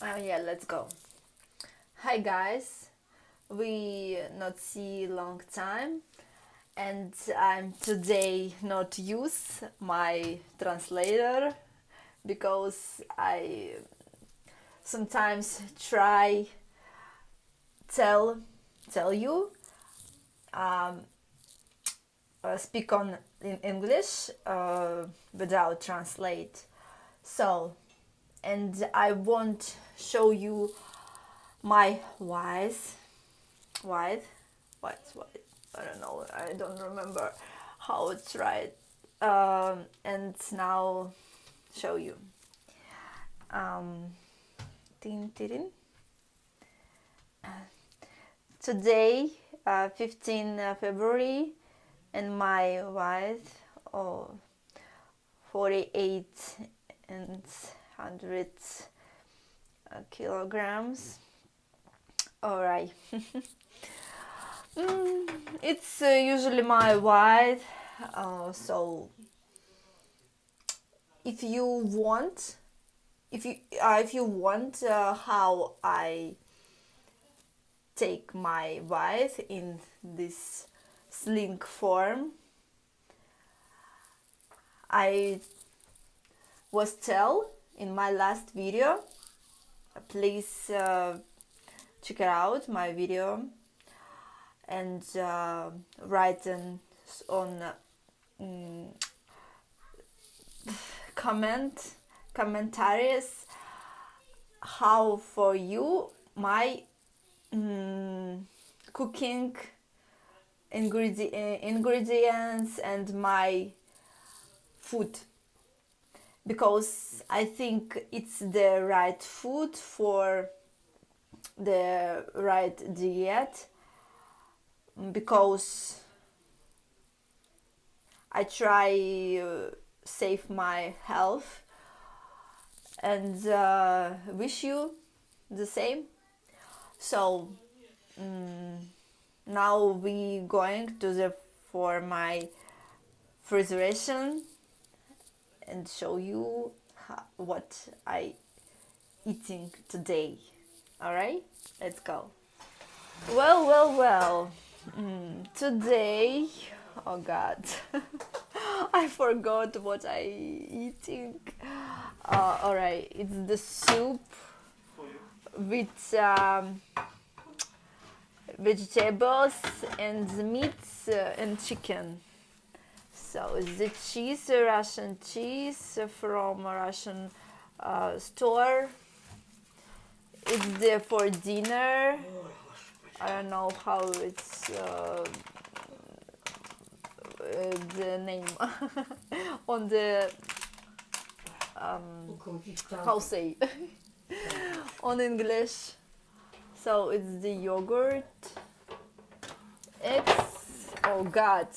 Yeah, let's go. Hi guys, we not see long time, and I'm today not use my translator because I sometimes try tell tell you um, speak on in English without translate. So, and I won't show you my wide I don't know, I don't remember how it's right, and now show you tin, tin. Today 15 February and my weight, oh, 48 and 100 kilograms. All right. It's usually my weight. So if you want, if you want how I take my weight in this sling form, I was tell in my last video. Please check it out my video and write on commentaries how for you my cooking ingredients and my food, because I think it's the right food for the right diet, because I try save my health and wish you the same. So now we going to the for my first ration and show you what I eating today. All right, let's go. Well. Today, oh God, I forgot what I eating. All right, it's the soup with vegetables and meats and chicken. So it's the cheese, Russian cheese from a Russian store. It's there for dinner. I don't know how it's the name on the how say on English. So it's the yogurt. It's, oh God,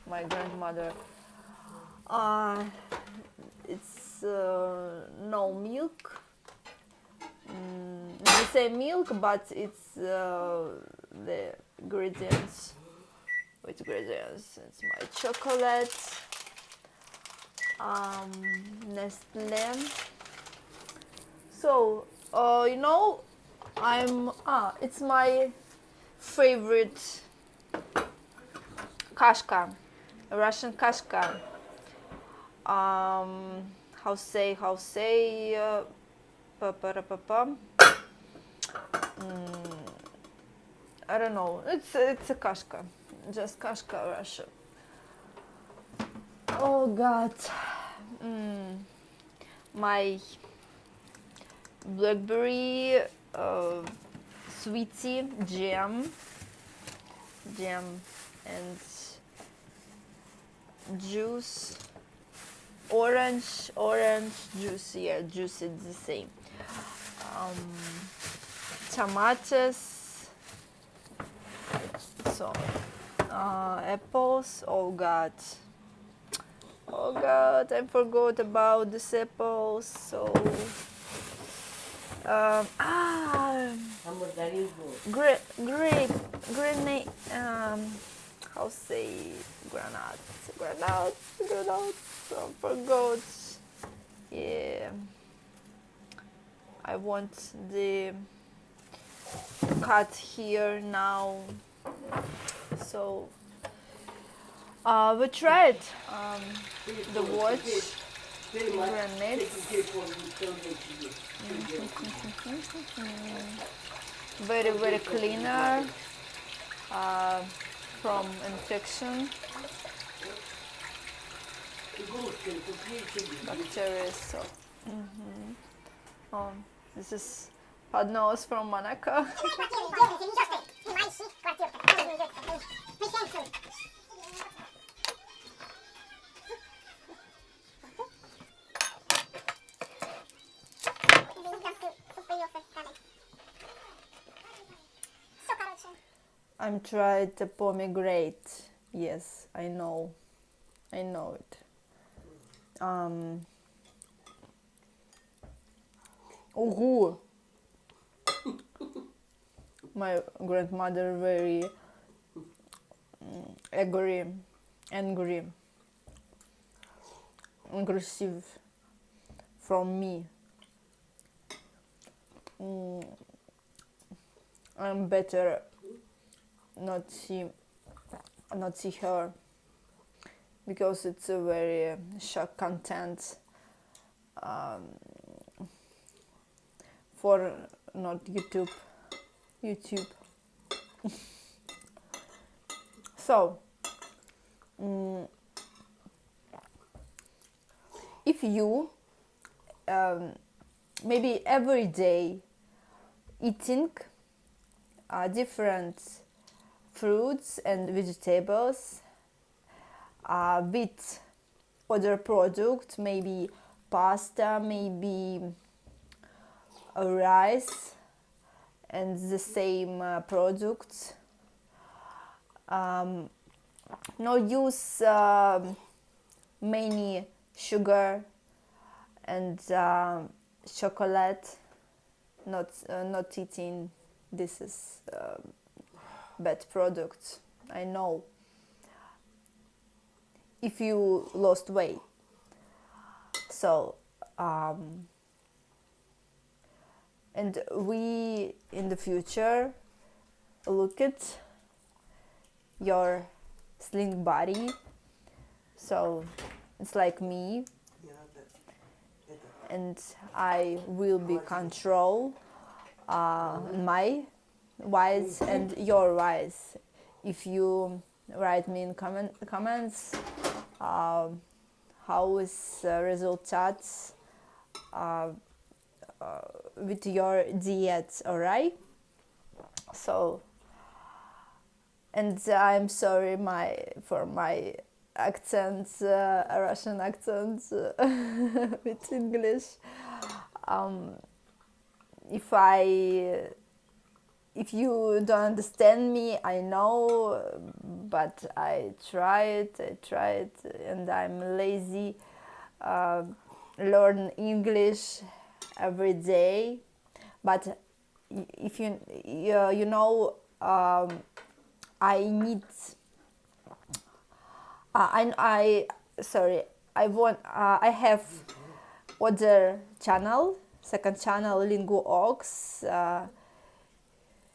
my grandmother. It's no milk. They say milk, but it's the ingredients. Which ingredients? It's my chocolate, Nestle. So it's my favorite kashka, Russian kashka. How say I don't know. It's a kashka, just kashka Russia. Oh God, my blackberry sweetie jam and juice. Orange juice. Yeah, juice is the same. Tomatoes. So apples. Oh God, I forgot about the apples. So grape, how say granates. I forgot. Yeah, I want the cut here now. So we tried the watch grenades. Very, very cleaner from infection, bacteria. So this is hot nose from Monaco. I'm tried the pomegranate. Yes, I know it. Uhu. My grandmother very angry, aggressive from me. I'm better not see her because it's a very shock content for not YouTube. So if you maybe every day eating different fruits and vegetables with other products, maybe pasta, maybe rice and the same products, no use many sugar and chocolate, not eating. This is bad products, I know. If you lost weight, so and we in the future look at your slim body, so it's like me, and I will be control my wise and your wise. If you write me in comments how is results with your diet, alright? So, and I'm sorry for my accent, Russian accent with English. If you don't understand me, I know, but I tried, and I'm lazy. Learn English every day, but if you know, I need. I have other channel, second channel, LinguaOKS.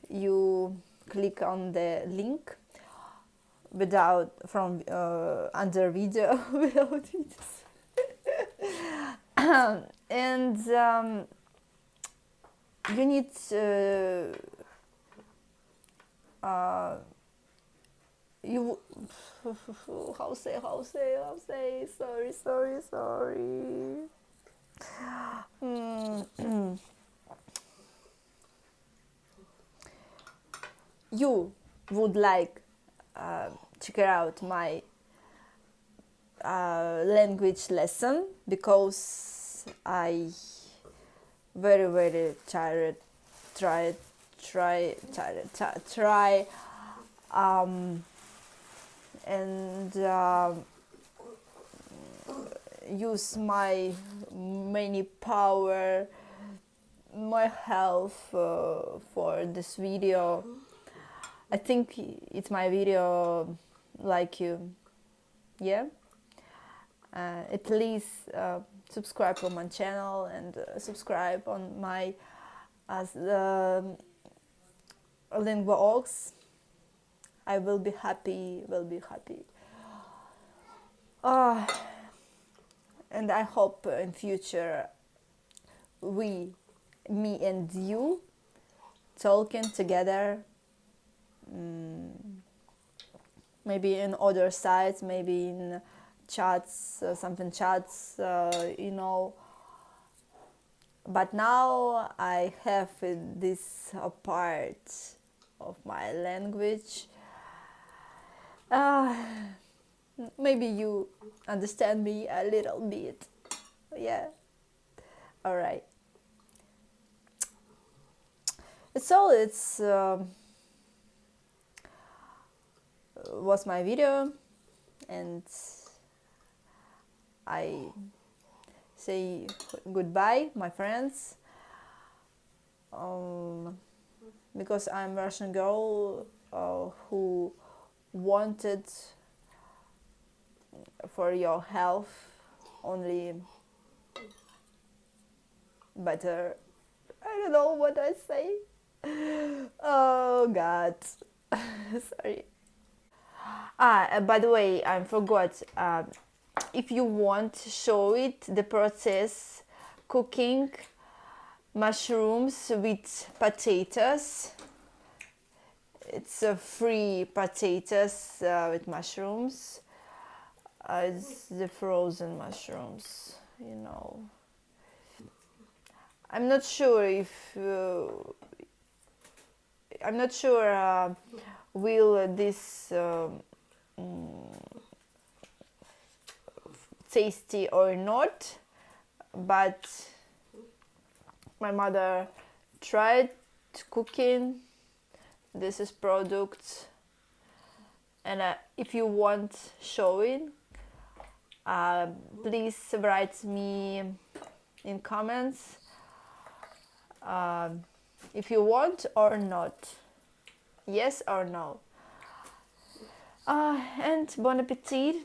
You click on the link without from under video without videos. And you need you how say sorry you would like check out my language lesson, because I very tired try and use my many power, my health for this video. I think it's my video like you, yeah. At least subscribe on my channel and subscribe on my LinguaOKS. I will be happy. Uh, and I hope in future me and you talking together, maybe in other sites, maybe in chats, you know. But now I have this part of my language. Maybe you understand me a little bit. Yeah. All right. So it's was my video, and I say goodbye, my friends, because I'm a Russian girl who wanted for your health only better. I don't know what I say. Oh God. Sorry. By the way, I forgot. If you want to show it, the process cooking mushrooms with potatoes. It's free potatoes with mushrooms. It's the frozen mushrooms, you know. I'm not sure if will this tasty or not, but my mother tried cooking this is product, and if you want showing, please write me in comments if you want or not, yes or no. And bon appetit.